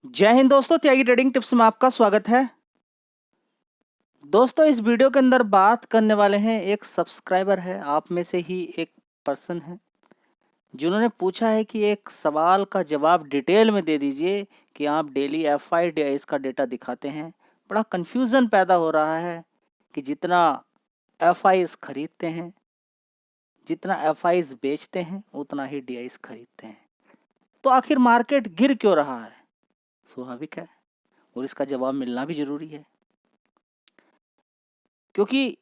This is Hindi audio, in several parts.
जय हिंद दोस्तों, त्यागी ट्रेडिंग टिप्स में आपका स्वागत है। दोस्तों, इस वीडियो के अंदर बात करने वाले हैं, एक सब्सक्राइबर है, आप में से ही एक पर्सन है जिन्होंने पूछा है कि एक सवाल का जवाब डिटेल में दे दीजिए कि आप डेली एफआईडीआईस का डेटा दिखाते हैं। बड़ा कंफ्यूजन पैदा हो रहा है कि जितना एफआईस खरीदते हैं, जितना एफआईस बेचते हैं, उतना ही डीआईस खरीदते हैं, तो आखिर मार्केट गिर क्यों रहा है? स्वाभाविक है और इसका जवाब मिलना भी जरूरी है, क्योंकि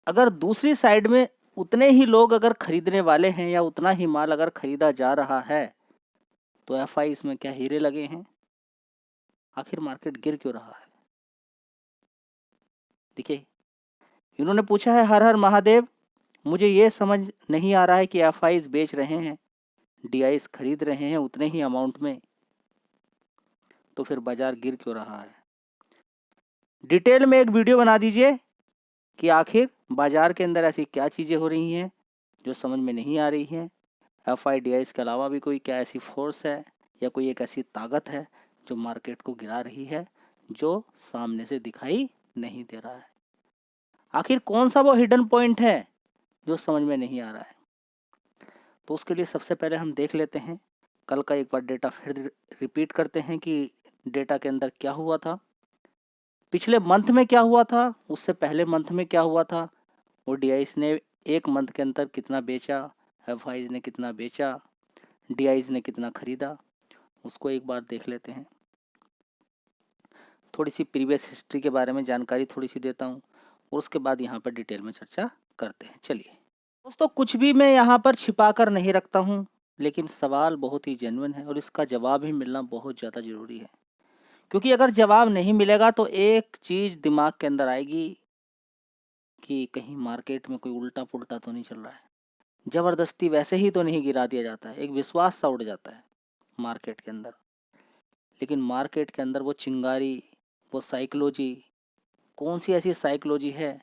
अगर दूसरी साइड में उतने ही लोग अगर खरीदने वाले हैं या उतना ही माल अगर खरीदा जा रहा है, तो एफआई इसमें क्या हीरे लगे हैं? आखिर मार्केट गिर क्यों रहा है? देखिए, इन्होंने पूछा है, हर हर महादेव, मुझे ये समझ नहीं आ रहा है कि एफआई बेच रहे हैं, डीआईस खरीद रहे हैं उतने ही अमाउंट में, तो फिर बाजार गिर क्यों रहा है? डिटेल में एक वीडियो बना दीजिए कि आखिर बाजार के अंदर ऐसी क्या चीज़ें हो रही हैं जो समझ में नहीं आ रही हैं। एफआईडीआईस के अलावा भी कोई क्या ऐसी फोर्स है या कोई एक ऐसी ताकत है जो मार्केट को गिरा रही है, जो सामने से दिखाई नहीं दे रहा है? आखिर कौन सा वो हिडन पॉइंट है जो समझ में नहीं आ रहा है? तो उसके लिए सबसे पहले हम देख लेते हैं, कल का एक बार डेटा फिर रिपीट करते हैं कि डेटा के अंदर क्या हुआ था, पिछले मंथ में क्या हुआ था, उससे पहले मंथ में क्या हुआ था, और डीआईस ने एक मंथ के अंदर कितना बेचा, एफआईज ने कितना बेचा, डीआईज ने कितना खरीदा, उसको एक बार देख लेते हैं। थोड़ी सी प्रीवियस हिस्ट्री के बारे में जानकारी थोड़ी सी देता हूँ और उसके बाद यहाँ पर डिटेल में चर्चा करते हैं। चलिए दोस्तों, कुछ भी मैं यहाँ पर छिपा कर नहीं रखता हूँ, लेकिन सवाल बहुत ही जेन्युइन है और इसका जवाब भी मिलना बहुत ज़्यादा ज़रूरी है, क्योंकि अगर जवाब नहीं मिलेगा तो एक चीज़ दिमाग के अंदर आएगी कि कहीं मार्केट में कोई उल्टा पुल्टा तो नहीं चल रहा है, ज़बरदस्ती वैसे ही तो नहीं गिरा दिया जाता है, एक विश्वास सा उड़ जाता है मार्केट के अंदर। लेकिन मार्केट के अंदर वो चिंगारी, वो साइकोलॉजी, कौन सी ऐसी साइकोलॉजी है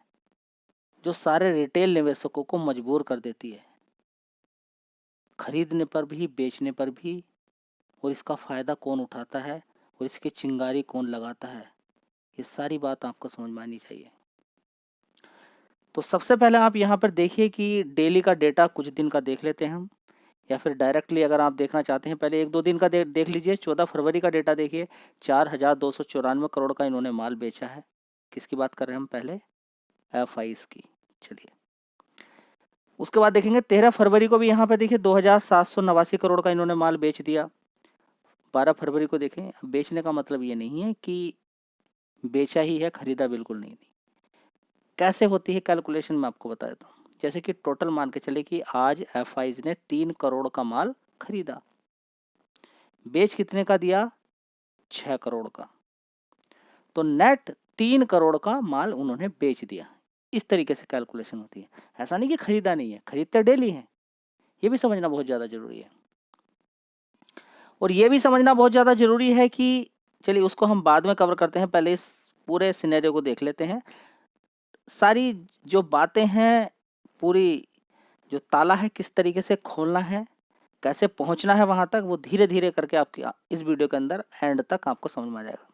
जो सारे रिटेल निवेशकों को मजबूर कर देती है, खरीदने पर भी बेचने पर भी, और इसका फ़ायदा कौन उठाता है और इसकी चिंगारी कौन लगाता है? ये सारी बात आपको समझ में आनी चाहिए। तो सबसे पहले आप यहाँ पर देखिए कि डेली का डेटा कुछ दिन का देख लेते हैं हम, या फिर डायरेक्टली अगर आप देखना चाहते हैं पहले 1-2 दिन का देख लीजिए। 14 फरवरी का डेटा देखिए, 4,294 करोड़ का इन्होंने माल बेचा है। किसकी बात कर रहे हैं हम? पहले एफआईस की। चलिए, उसके बाद देखेंगे 13 फरवरी को भी यहाँ पे देखिए 2,789 करोड़ का इन्होंने माल बेच दिया। 12 फरवरी को देखें, बेचने का मतलब ये नहीं है कि बेचा ही है, खरीदा बिल्कुल नहीं। कैसे होती है कैलकुलेशन मैं आपको बता देता हूँ। जैसे कि टोटल मान के चले कि आज एफआईज ने 3 करोड़ का माल खरीदा, बेच कितने का दिया? 6 करोड़ का, तो नेट 3 करोड़ का माल उन्होंने बेच दिया। इस तरीके से कैलकुलेशन होती है। ऐसा नहीं कि खरीदा नहीं है, खरीदते डेली हैं, ये भी समझना बहुत ज़्यादा ज़रूरी है। और ये भी समझना बहुत ज़्यादा ज़रूरी है कि, चलिए उसको हम बाद में कवर करते हैं, पहले इस पूरे सिनेरियो को देख लेते हैं। सारी जो बातें हैं, पूरी जो ताला है किस तरीके से खोलना है, कैसे पहुंचना है वहां तक, वो धीरे धीरे करके आपकी इस वीडियो के अंदर एंड तक आपको समझ में आ जाएगा।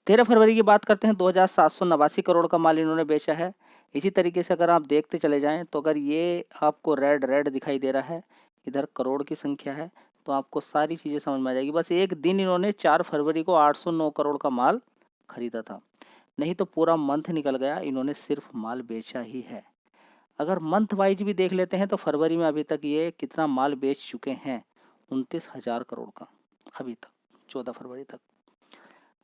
13 फरवरी की बात करते हैं, 2,789 करोड़ का माल इन्होंने बेचा है। इसी तरीके से अगर आप देखते चले जाएं तो अगर ये आपको रेड रेड दिखाई दे रहा है, इधर करोड़ की संख्या है, तो आपको सारी चीज़ें समझ में आ जाएगी। बस एक दिन इन्होंने 4 फरवरी को 809 करोड़ का माल खरीदा था, नहीं तो पूरा मंथ निकल गया, इन्होंने सिर्फ माल बेचा ही है। अगर मंथ वाइज भी देख लेते हैं तो फरवरी में अभी तक ये कितना माल बेच चुके हैं? 29,000 करोड़ का अभी तक, 14 फरवरी तक।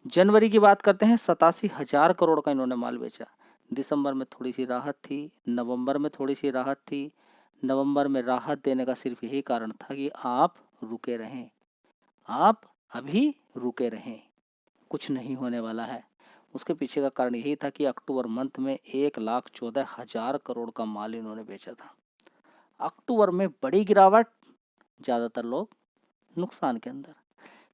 जनवरी की बात करते हैं, 87,000 करोड़ का इन्होंने माल बेचा। दिसंबर में थोड़ी सी राहत थी, नवंबर में थोड़ी सी राहत थी। नवंबर में राहत देने का सिर्फ यही कारण था कि आप रुके रहें, आप अभी रुके रहें, कुछ नहीं होने वाला है। उसके पीछे का कारण यही था कि अक्टूबर मंथ में 1,14,000 करोड़ का माल इन्होंने बेचा था। अक्टूबर में बड़ी गिरावट, ज़्यादातर लोग नुकसान के अंदर।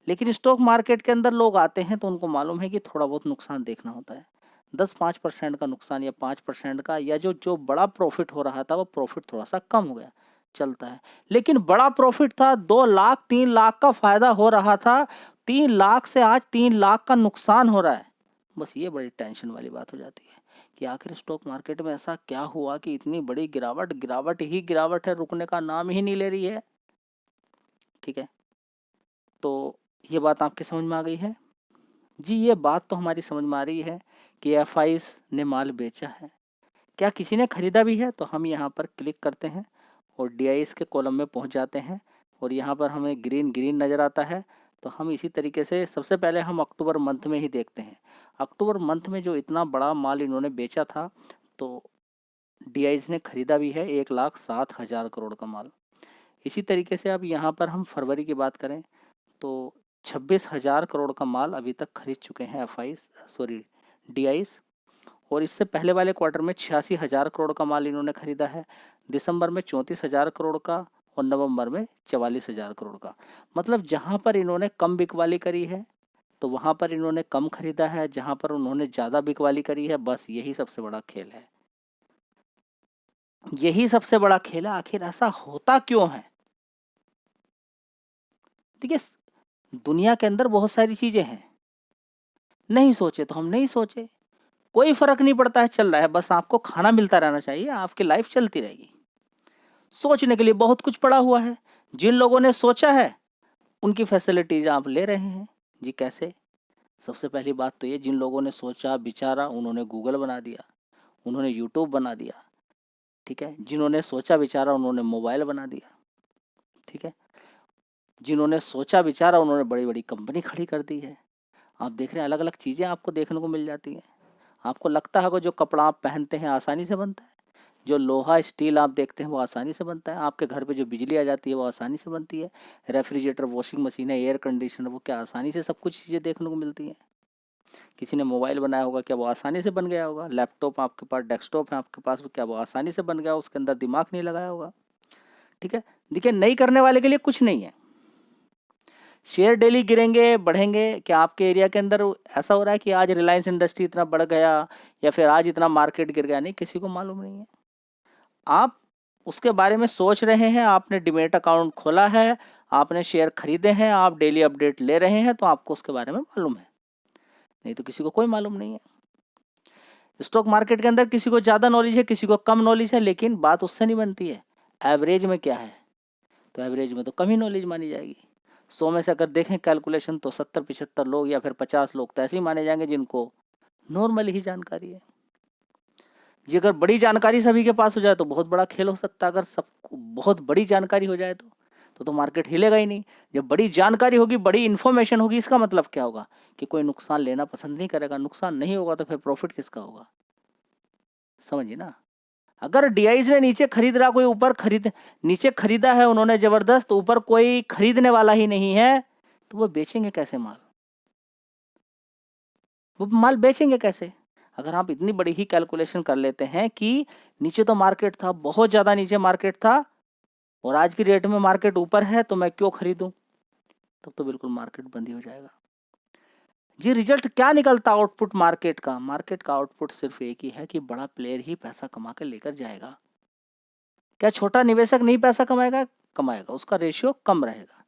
लेकिन स्टॉक मार्केट के अंदर लोग आते हैं तो उनको मालूम है कि थोड़ा बहुत नुकसान देखना होता है। 10-5% का नुकसान या 5% का, या जो जो बड़ा प्रॉफिट हो रहा था वो प्रॉफिट थोड़ा सा कम हो गया, चलता है। लेकिन बड़ा प्रॉफिट था, 2 लाख 3 लाख का फायदा हो रहा था, 3 लाख से आज 3 लाख का नुकसान हो रहा है। बस ये बड़ी टेंशन वाली बात हो जाती है कि आखिर स्टॉक मार्केट में ऐसा क्या हुआ कि इतनी बड़ी गिरावट गिरावट ही गिरावट है, रुकने का नाम ही नहीं ले रही है। ठीक है, तो ये बात आपकी समझ में आ गई है जी। ये बात तो हमारी समझ में आ रही है कि एफआईज ने माल बेचा है। क्या किसी ने खरीदा भी है? तो हम यहाँ पर क्लिक करते हैं और डीआईएस के कॉलम में पहुँच जाते हैं और यहाँ पर हमें ग्रीन ग्रीन नज़र आता है। तो हम इसी तरीके से सबसे पहले हम अक्टूबर मंथ में ही देखते हैं। अक्टूबर मंथ में जो इतना बड़ा माल इन्होंने बेचा था, तो डीआईएस ने खरीदा भी है 1,07,000 करोड़ का माल। इसी तरीके से अब यहाँ पर हम फरवरी की बात करें तो 26,000 करोड़ का माल अभी तक खरीद चुके हैं डीआईएस। और इससे पहले वाले क्वार्टर में 86,000 करोड़ का माल इन्होंने खरीदा है, दिसंबर में 34,000 करोड़ का और नवंबर में 44,000 करोड़ का। मतलब जहां पर इन्होंने कम बिकवाली करी है तो वहां पर इन्होंने कम खरीदा है, जहां पर उन्होंने ज़्यादा बिकवाली करी है, बस यही सबसे बड़ा खेल है। यही सबसे बड़ा खेल है। आखिर ऐसा होता क्यों है? देखिए, दुनिया के अंदर बहुत सारी चीज़ें हैं, नहीं सोचे तो हम नहीं सोचे, कोई फर्क नहीं पड़ता है, चल रहा है, बस आपको खाना मिलता रहना चाहिए, आपकी लाइफ चलती रहेगी। सोचने के लिए बहुत कुछ पड़ा हुआ है। जिन लोगों ने सोचा है उनकी फैसिलिटीज आप ले रहे हैं जी। कैसे? सबसे पहली बात तो ये, जिन लोगों ने सोचा विचारा उन्होंने गूगल बना दिया, उन्होंने यूट्यूब बना दिया। ठीक है, जिन्होंने सोचा विचारा उन्होंने मोबाइल बना दिया। ठीक है, जिन्होंने सोचा विचारा उन्होंने बड़ी बड़ी कंपनी खड़ी कर दी है। आप देख रहे हैं अलग अलग चीज़ें आपको देखने को मिल जाती हैं। आपको लगता है कि जो कपड़ा आप पहनते हैं आसानी से बनता है, जो लोहा स्टील आप देखते हैं वो आसानी से बनता है, आपके घर पे जो बिजली आ जाती है वो आसानी से बनती है, रेफ्रिजरेटर, वॉशिंग मशीन है, एयर कंडीशनर, वो क्या आसानी से सब कुछ चीज़ें देखने को मिलती हैं। किसी ने मोबाइल बनाया होगा, क्या वो आसानी से बन गया होगा? लैपटॉप आपके पास, डेस्कटॉप है आपके पास, क्या वो आसानी से बन गया? उसके अंदर दिमाग नहीं लगाया होगा। ठीक है, देखिए, नहीं करने वाले के लिए कुछ नहीं है। शेयर डेली गिरेंगे बढ़ेंगे। क्या आपके एरिया के अंदर ऐसा हो रहा है कि आज रिलायंस इंडस्ट्री इतना बढ़ गया या फिर आज इतना मार्केट गिर गया? नहीं, किसी को मालूम नहीं है। आप उसके बारे में सोच रहे हैं, आपने डीमैट अकाउंट खोला है, आपने शेयर खरीदे हैं, आप डेली अपडेट ले रहे हैं, तो आपको उसके बारे में मालूम है, नहीं तो किसी को कोई मालूम नहीं है। स्टॉक मार्केट के अंदर किसी को ज़्यादा नॉलेज है, किसी को कम नॉलेज है, लेकिन बात उससे नहीं बनती है। एवरेज में क्या है? तो एवरेज में तो कम ही नॉलेज मानी जाएगी। 100 में से अगर देखें कैलकुलेशन तो 70-75 लोग या फिर 50 लोग तो ऐसे ही माने जाएंगे जिनको नॉर्मल ही जानकारी है जी। अगर बड़ी जानकारी सभी के पास हो जाए तो बहुत बड़ा खेल हो सकता है। अगर सबको बहुत बड़ी जानकारी हो जाए तो मार्केट हिलेगा ही नहीं। जब बड़ी जानकारी होगी, बड़ी इन्फॉर्मेशन होगी, इसका मतलब क्या होगा कि कोई नुकसान लेना पसंद नहीं करेगा। नुकसान नहीं होगा तो फिर प्रॉफिट किसका होगा? समझिए ना। अगर डीआईज ने नीचे खरीद रहा, कोई ऊपर नीचे खरीदा है उन्होंने जबरदस्त, ऊपर कोई खरीदने वाला ही नहीं है, तो वो बेचेंगे कैसे माल? वो माल बेचेंगे कैसे? अगर आप इतनी बड़ी ही कैलकुलेशन कर लेते हैं कि नीचे तो मार्केट था, बहुत ज़्यादा नीचे मार्केट था, और आज की डेट में मार्केट ऊपर है, तो मैं क्यों खरीदूं? तब तो बिल्कुल मार्केट बंद ही हो जाएगा जी। रिजल्ट क्या निकलता आउटपुट मार्केट का? मार्केट का आउटपुट सिर्फ एक ही है कि बड़ा प्लेयर ही पैसा कमा कर लेकर जाएगा। क्या छोटा निवेशक नहीं पैसा कमाएगा? कमाएगा, उसका रेशियो कम रहेगा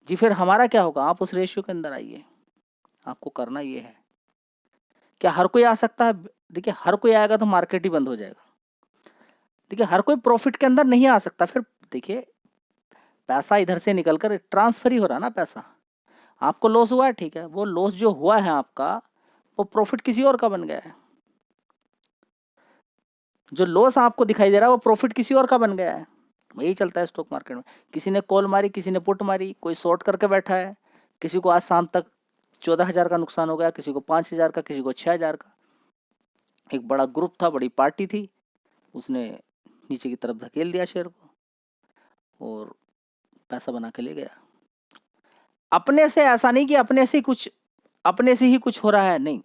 जी। फिर हमारा क्या होगा? आप उस रेशियो के अंदर आइए। आपको करना ये है, क्या हर कोई आ सकता है? देखिए, हर कोई आएगा तो मार्केट ही बंद हो जाएगा। देखिए, हर कोई प्रॉफिट के अंदर नहीं आ सकता। फिर देखिए, पैसा इधर से निकलकर ट्रांसफर ही हो रहा ना पैसा। आपको लॉस हुआ है, ठीक है, वो लॉस जो हुआ है आपका, वो प्रॉफिट किसी और का बन गया है। जो लॉस आपको दिखाई दे रहा है वो प्रॉफिट किसी और का बन गया है। वही चलता है स्टॉक मार्केट में। किसी ने कॉल मारी, किसी ने पुट मारी, कोई शॉर्ट करके बैठा है, किसी को आज शाम तक 14,000 का नुकसान हो गया, किसी को 5,000 का, किसी को 6,000 का। एक बड़ा ग्रुप था, बड़ी पार्टी थी, उसने नीचे की तरफ धकेल दिया शेयर को और पैसा बना के ले गया। अपने से ऐसा नहीं कि अपने से ही कुछ हो रहा है, नहीं,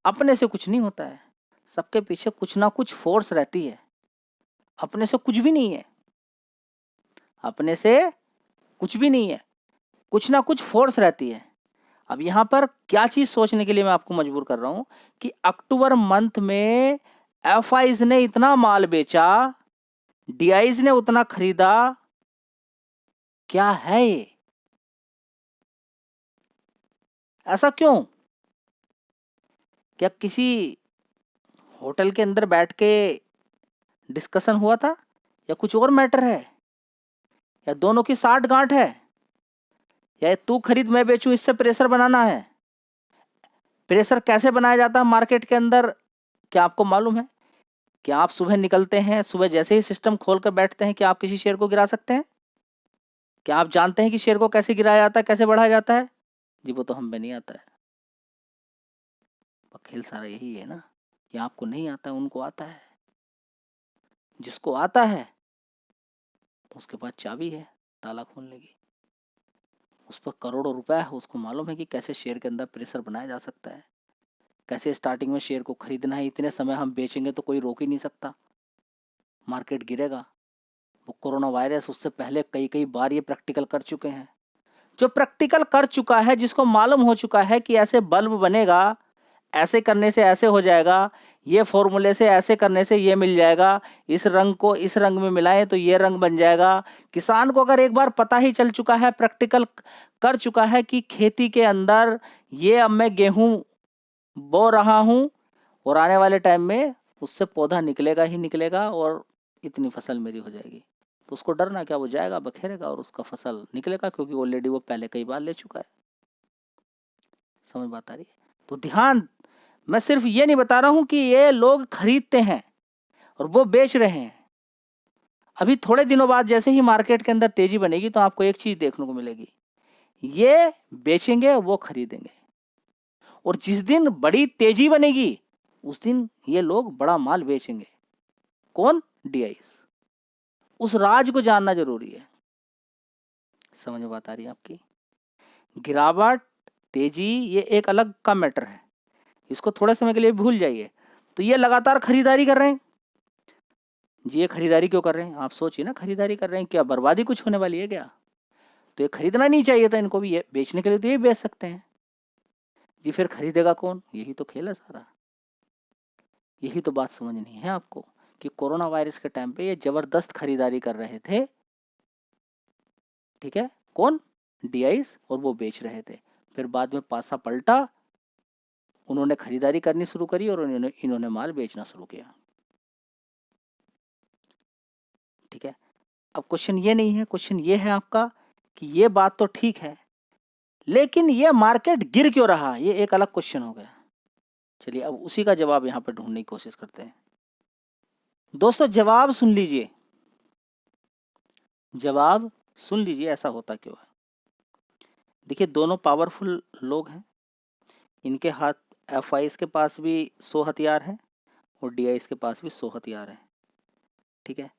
अपने से कुछ नहीं होता है। सबके पीछे कुछ ना कुछ फोर्स रहती है। अपने से कुछ भी नहीं है, अपने से कुछ भी नहीं है, कुछ ना कुछ फोर्स रहती है। अब यहाँ पर क्या चीज सोचने के लिए मैं आपको मजबूर कर रहा हूं कि अक्टूबर मंथ में एफआईज ने इतना माल बेचा, डीआईज ने उतना खरीदा, क्या है ये? ऐसा क्यों? क्या किसी होटल के अंदर बैठ के डिस्कशन हुआ था, या कुछ और मैटर है, या दोनों की साठ गांठ है, या तू खरीद मैं बेचूं इससे प्रेशर बनाना है? प्रेशर कैसे बनाया जाता है मार्केट के अंदर, क्या आपको मालूम है? क्या आप सुबह निकलते हैं, सुबह जैसे ही सिस्टम खोल कर बैठते हैं, क्या आप किसी शेयर को गिरा सकते हैं? क्या आप जानते हैं कि शेयर को कैसे गिराया जाता है, कैसे बढ़ाया जाता है? जी वो तो हम में नहीं आता है। खेल सारा यही है ना, कि आपको नहीं आता है, उनको आता है। जिसको आता है उसके पास चाबी है ताला खोलने की, उस पर करोड़ों रुपए है, उसको मालूम है कि कैसे शेयर के अंदर प्रेशर बनाया जा सकता है, कैसे स्टार्टिंग में शेयर को खरीदना है, इतने समय हम बेचेंगे तो कोई रोक ही नहीं सकता, मार्केट गिरेगा। वो कोरोना वायरस उससे पहले कई कई बार ये प्रैक्टिकल कर चुके हैं। जो प्रैक्टिकल कर चुका है, जिसको मालूम हो चुका है कि ऐसे बल्ब बनेगा, ऐसे करने से ऐसे हो जाएगा, ये फॉर्मूले से ऐसे करने से ये मिल जाएगा, इस रंग को इस रंग में मिलाएं तो ये रंग बन जाएगा। किसान को अगर एक बार पता ही चल चुका है, प्रैक्टिकल कर चुका है कि खेती के अंदर ये अब मैं गेहूं बो रहा हूं और आने वाले टाइम में उससे पौधा निकलेगा ही निकलेगा और इतनी फसल मेरी हो जाएगी, तो उसको डरना क्या, वो जाएगा बखेरेगा और उसका फसल निकलेगा, क्योंकि ऑलरेडी वो पहले कई बार ले चुका है। समझ बात आ रही है? तो ध्यान, मैं सिर्फ ये नहीं बता रहा हूं कि ये लोग खरीदते हैं और वो बेच रहे हैं। अभी थोड़े दिनों बाद जैसे ही मार्केट के अंदर तेजी बनेगी तो आपको एक चीज देखने को मिलेगी, ये बेचेंगे वो खरीदेंगे, और जिस दिन बड़ी तेजी बनेगी उस दिन ये लोग बड़ा माल बेचेंगे। कौन? डीआईस। उस राज को जानना जरूरी है। समझ में बात आ रही है आपकी? गिरावट, तेजी, ये एक अलग का मैटर है, इसको थोड़े समय के लिए भूल जाइए। तो ये लगातार खरीदारी कर रहे हैं जी। ये खरीदारी क्यों कर रहे हैं? आप सोचिए ना, खरीदारी कर रहे हैं, क्या बर्बादी कुछ होने वाली है क्या? तो ये खरीदना नहीं चाहिए था इनको भी, ये बेचने के लिए तो ये बेच सकते हैं जी। फिर खरीदेगा कौन? यही तो खेल है सारा। यही तो बात समझनी है आपको, कि कोरोना वायरस के टाइम पे ये जबरदस्त खरीदारी कर रहे थे, ठीक है? कौन? डीआईस, और वो बेच रहे थे। फिर बाद में पासा पलटा, उन्होंने खरीदारी करनी शुरू करी और इन्होंने माल बेचना शुरू किया, ठीक है? अब क्वेश्चन ये नहीं है, क्वेश्चन ये है आपका कि ये बात तो ठीक है, लेकिन ये मार्केट गिर क्यों रहा, ये एक अलग क्वेश्चन हो गया। चलिए अब उसी का जवाब यहाँ पे ढूंढने की कोशिश करते हैं। दोस्तों जवाब सुन लीजिए, जवाब सुन लीजिए, ऐसा होता क्यों है। देखिए दोनों पावरफुल लोग हैं, इनके हाथ, एफआईएस के पास भी 100 हथियार हैं और डीआईएस के पास भी 100 हथियार हैं, ठीक है?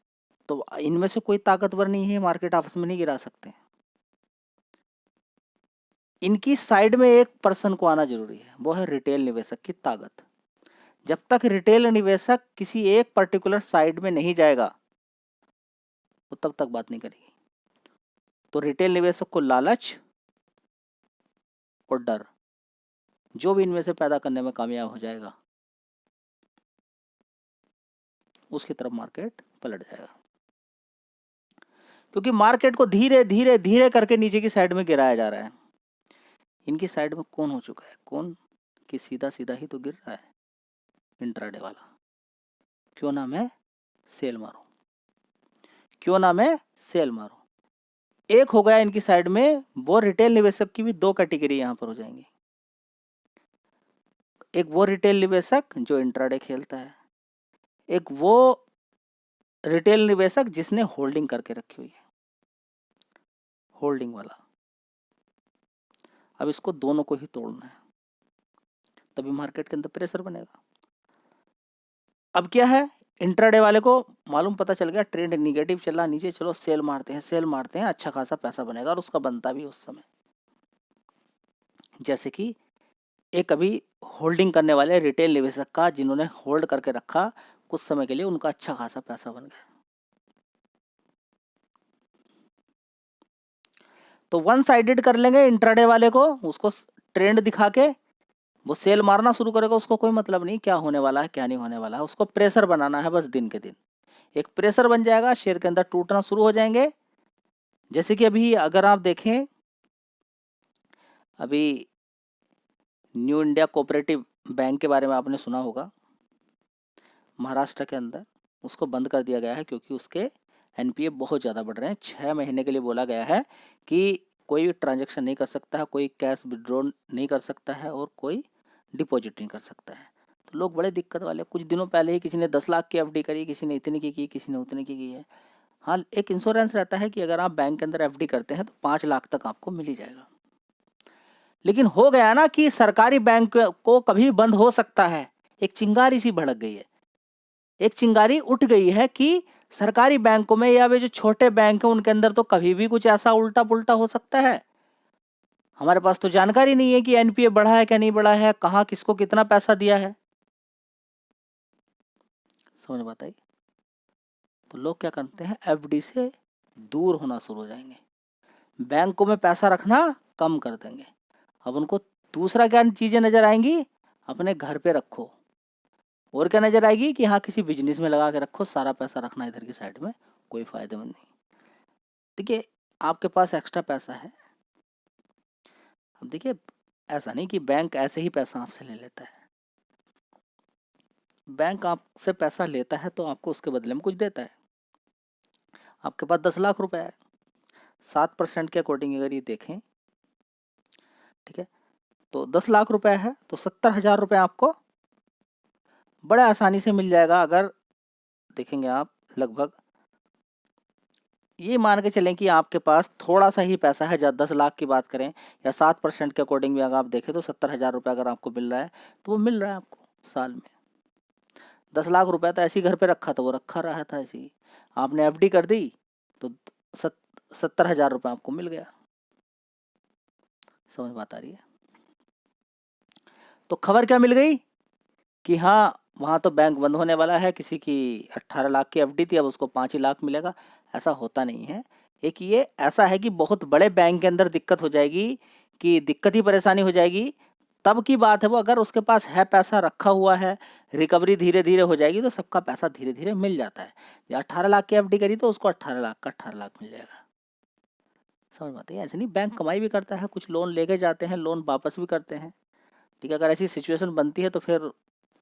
तो इनमें से कोई ताकतवर नहीं है, मार्केट आपस में नहीं गिरा सकते। इनकी साइड में एक पर्सन को आना जरूरी है, वो है रिटेल निवेशक की ताकत। जब तक रिटेल निवेशक किसी एक पर्टिकुलर साइड में नहीं जाएगा वो तब तक बात नहीं करेगी। तो रिटेल निवेशक को लालच और डर, जो भी इनमें से पैदा करने में कामयाब हो जाएगा उसकी तरफ मार्केट पलट जाएगा, क्योंकि मार्केट को धीरे धीरे धीरे करके नीचे की साइड में गिराया जा रहा है। इनकी साइड में कौन हो चुका है? कौन? कि सीधा सीधा ही तो गिर रहा है, इंट्राडे वाला। क्यों नाम है? सेल मारो। क्यों नाम है? सेल मारो। एक हो गया इनकी साइड में, वो रिटेल निवेशक की भी दो कैटेगरी यहां पर हो जाएंगी। एक वो रिटेल निवेशक जो इंट्राडे खेलता है, एक वो रिटेल निवेशक जिसने होल्डिंग करके रखी हुई है, होल्डिंग वाला। अब इसको दोनों को ही तोड़ना है, तभी मार्केट के अंदर प्रेशर बनेगा। अब क्या है, इंट्राडे वाले को मालूम, पता चल गया ट्रेंड निगेटिव चल रहा, नीचे चलो सेल मारते हैं, सेल मारते हैं, अच्छा खासा पैसा बनेगा और उसका बनता भी उस समय। जैसे कि एक अभी होल्डिंग करने वाले रिटेल निवेशक का, जिन्होंने होल्ड करके रखा कुछ समय के लिए, उनका अच्छा खासा पैसा बन गया। तो वन साइडेड कर लेंगे इंट्राडे वाले को, उसको ट्रेंड दिखा के वो सेल मारना शुरू करेगा। उसको कोई मतलब नहीं क्या होने वाला है क्या नहीं होने वाला है, उसको प्रेशर बनाना है बस। दिन के दिन एक प्रेशर बन जाएगा, शेयर के अंदर टूटना शुरू हो जाएंगे। जैसे कि अभी अगर आप देखें, अभी न्यू इंडिया कोऑपरेटिव बैंक के बारे में आपने सुना होगा, महाराष्ट्र के अंदर उसको बंद कर दिया गया है क्योंकि उसके एनपीए बहुत ज़्यादा बढ़ रहे हैं। 6 महीने के लिए बोला गया है कि कोई ट्रांजैक्शन नहीं कर सकता है, कोई कैश विड्रॉ नहीं कर सकता है और कोई डिपॉजिट नहीं कर सकता है। तो लोग बड़े दिक्कत वाले, कुछ दिनों पहले ही किसी ने 10 लाख की एफडी करी, किसी ने इतनी की, किसी ने उतनी की है। हाँ, एक इंश्योरेंस रहता है कि अगर आप बैंक के अंदर एफडी करते हैं तो 5 लाख तक आपको मिल ही जाएगा। लेकिन हो गया ना कि सरकारी बैंक को कभी बंद हो सकता है। एक चिंगारी सी भड़क गई है, एक चिंगारी उठ गई है कि सरकारी बैंकों में या वे जो छोटे बैंक हैं उनके अंदर तो कभी भी कुछ ऐसा उल्टा पुल्टा हो सकता है। हमारे पास तो जानकारी नहीं है कि एनपीए बढ़ा है क्या नहीं बढ़ा है, कहाँ किसको कितना पैसा दिया है, समझ बात आई। तो लोग क्या करते हैं, एफडी से दूर होना शुरू हो जाएंगे, बैंकों में पैसा रखना कम कर देंगे। अब उनको दूसरा क्या चीजें नजर आएंगी, अपने घर पे रखो, और क्या नजर आएगी कि हाँ किसी बिजनेस में लगा के रखो, सारा पैसा रखना इधर की साइड में, कोई फायदेमंद नहीं। देखिए आपके पास एक्स्ट्रा पैसा है, अब देखिए ऐसा नहीं कि बैंक ऐसे ही पैसा आपसे ले लेता है। बैंक आपसे पैसा लेता है तो आपको उसके बदले में कुछ देता है। आपके पास 10 लाख रुपए है, 7% के अकॉर्डिंग अगर ये देखें, ठीक है, तो 10 लाख रुपए है तो 70,000 रुपये आपको बड़े आसानी से मिल जाएगा। अगर देखेंगे आप, लगभग ये मान के चलें कि आपके पास थोड़ा सा ही पैसा है, जब 10 लाख की बात करें या 7% के अकॉर्डिंग भी अगर आप देखें तो 70,000 रुपये अगर आपको मिल रहा है तो वो मिल रहा है आपको साल में। 10 लाख रुपए तो ऐसे ही घर पे रखा था, वो रखा रहा था ऐसे ही, आपने एफडी कर दी तो 70,000 रुपये आपको मिल गया। समझ बात आ रही है। तो खबर क्या मिल गई कि हाँ वहाँ तो बैंक बंद होने वाला है, किसी की 18 लाख की एफडी थी अब उसको 5 ही लाख मिलेगा, ऐसा होता नहीं है। एक ये ऐसा है कि बहुत बड़े बैंक के अंदर दिक्कत हो जाएगी, कि दिक्कत ही परेशानी हो जाएगी, तब की बात है वो। अगर उसके पास है पैसा रखा हुआ है, रिकवरी धीरे धीरे हो जाएगी तो सबका पैसा धीरे धीरे मिल जाता है। या 18 लाख की एफडी करी तो उसको 18 लाख का 18 लाख मिल जाएगा। समझ में आती है। ऐसे नहीं, बैंक कमाई भी करता है, कुछ लोन लेके जाते हैं, लोन वापस भी करते हैं, ठीक है। अगर ऐसी सिचुएशन बनती है तो फिर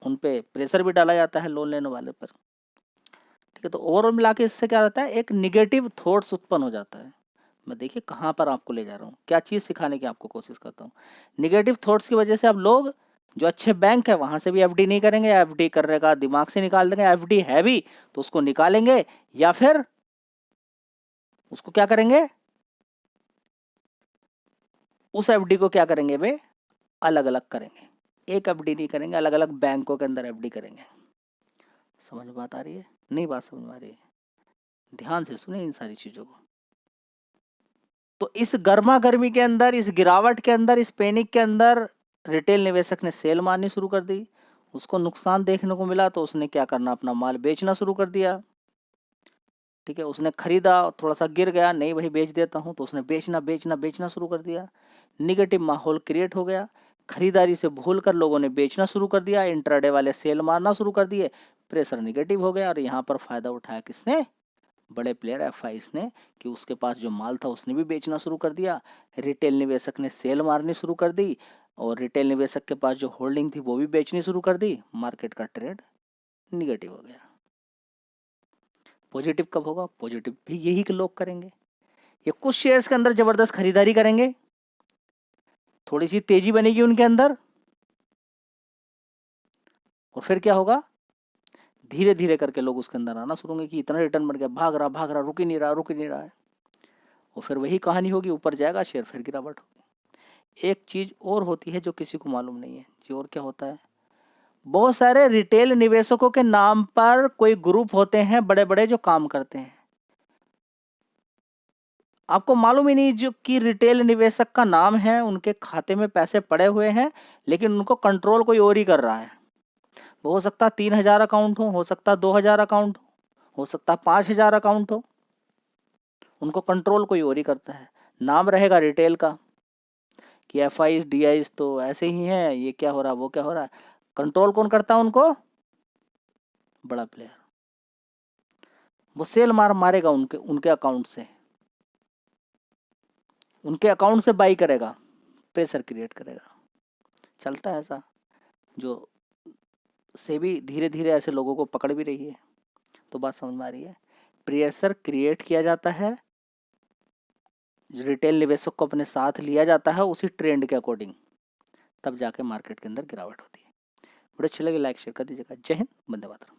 उन पे प्रेशर भी डाला जाता है लोन लेने वाले पर, ठीक है। तो ओवरऑल मिला के इससे क्या रहता है, एक निगेटिव थॉट्स उत्पन्न हो जाता है। मैं देखिए कहाँ पर आपको ले जा रहा हूँ, क्या चीज़ सिखाने की आपको कोशिश करता हूँ। निगेटिव थॉट्स की वजह से अब लोग जो अच्छे बैंक है वहाँ से भी एफडी नहीं करेंगे, एफडी करने का दिमाग से निकाल देंगे, एफडी है भी तो उसको निकालेंगे, या फिर उसको क्या करेंगे, उस एफडी को क्या करेंगे वे अलग अलग करेंगे, एक एफडी नहीं करेंगे, अलग अलग बैंकों के अंदर एफडी करेंगे। समझ बात आ रही है, नहीं बात समझ में आ रही है, ध्यान से सुने इन सारी चीजों को। तो इस गर्मा गर्मी के अंदर, इस गिरावट के अंदर, इस पैनिक के अंदर रिटेल निवेशक ने सेल मारनी शुरू कर दी। उसको नुकसान देखने को मिला तो उसने क्या करना, अपना माल बेचना शुरू कर दिया, ठीक है। उसने खरीदा, थोड़ा सा गिर गया, नहीं भाई बेच देता हूं, तो उसने बेचना बेचना बेचना शुरू कर दिया। निगेटिव माहौल क्रिएट हो गया, खरीदारी से भूल कर लोगों ने बेचना शुरू कर दिया, इंट्राडे वाले सेल मारना शुरू कर दिए, प्रेशर निगेटिव हो गया। और यहाँ पर फायदा उठाया किसने, बड़े प्लेयर एफआईज ने, कि उसके पास जो माल था उसने भी बेचना शुरू कर दिया, रिटेल निवेशक ने सेल मारनी शुरू कर दी, और रिटेल निवेशक के पास जो होल्डिंग थी वो भी बेचनी शुरू कर दी। मार्केट का ट्रेड निगेटिव हो गया। पॉजिटिव कब होगा, पॉजिटिव भी यही लोग करेंगे, ये कुछ शेयर्स के अंदर जबरदस्त खरीदारी करेंगे, थोड़ी सी तेजी बनेगी उनके अंदर, और फिर क्या होगा, धीरे धीरे करके लोग उसके अंदर आना शुरू होंगे कि इतना रिटर्न बन गया, भाग रहा रुक ही नहीं रहा है, और फिर वही कहानी होगी, ऊपर जाएगा शेयर फिर गिरावट होगी। एक चीज और होती है जो किसी को मालूम नहीं है जी, और क्या होता है, बहुत सारे रिटेल निवेशकों के नाम पर कोई ग्रुप होते हैं बड़े बड़े जो काम करते हैं, आपको मालूम ही नहीं जो कि रिटेल निवेशक का नाम है, उनके खाते में पैसे पड़े हुए हैं, लेकिन उनको कंट्रोल कोई और ही कर रहा है। हो सकता 3,000 अकाउंट हो सकता 2,000 अकाउंट हो सकता 5,000 अकाउंट हो, उनको कंट्रोल कोई और ही करता है। नाम रहेगा रिटेल का कि एफआईज डीआईज तो ऐसे ही हैं, ये क्या हो रहा वो क्या हो रहा है, कंट्रोल कौन करता है उनको, बड़ा प्लेयर। वो सेल मारेगा उनके अकाउंट से, उनके अकाउंट से बाई करेगा, प्रेशर क्रिएट करेगा। चलता है ऐसा, जो सेबी धीरे धीरे ऐसे लोगों को पकड़ भी रही है। तो बात समझ में आ रही है। प्रेशर क्रिएट किया जाता है, रिटेल निवेशक को अपने साथ लिया जाता है उसी ट्रेंड के अकॉर्डिंग, तब जाके मार्केट के अंदर गिरावट होती है। वीडियो अच्छी लगी लाइक शेयर कर दीजिएगा। जय हिंद, वंदे मातरम।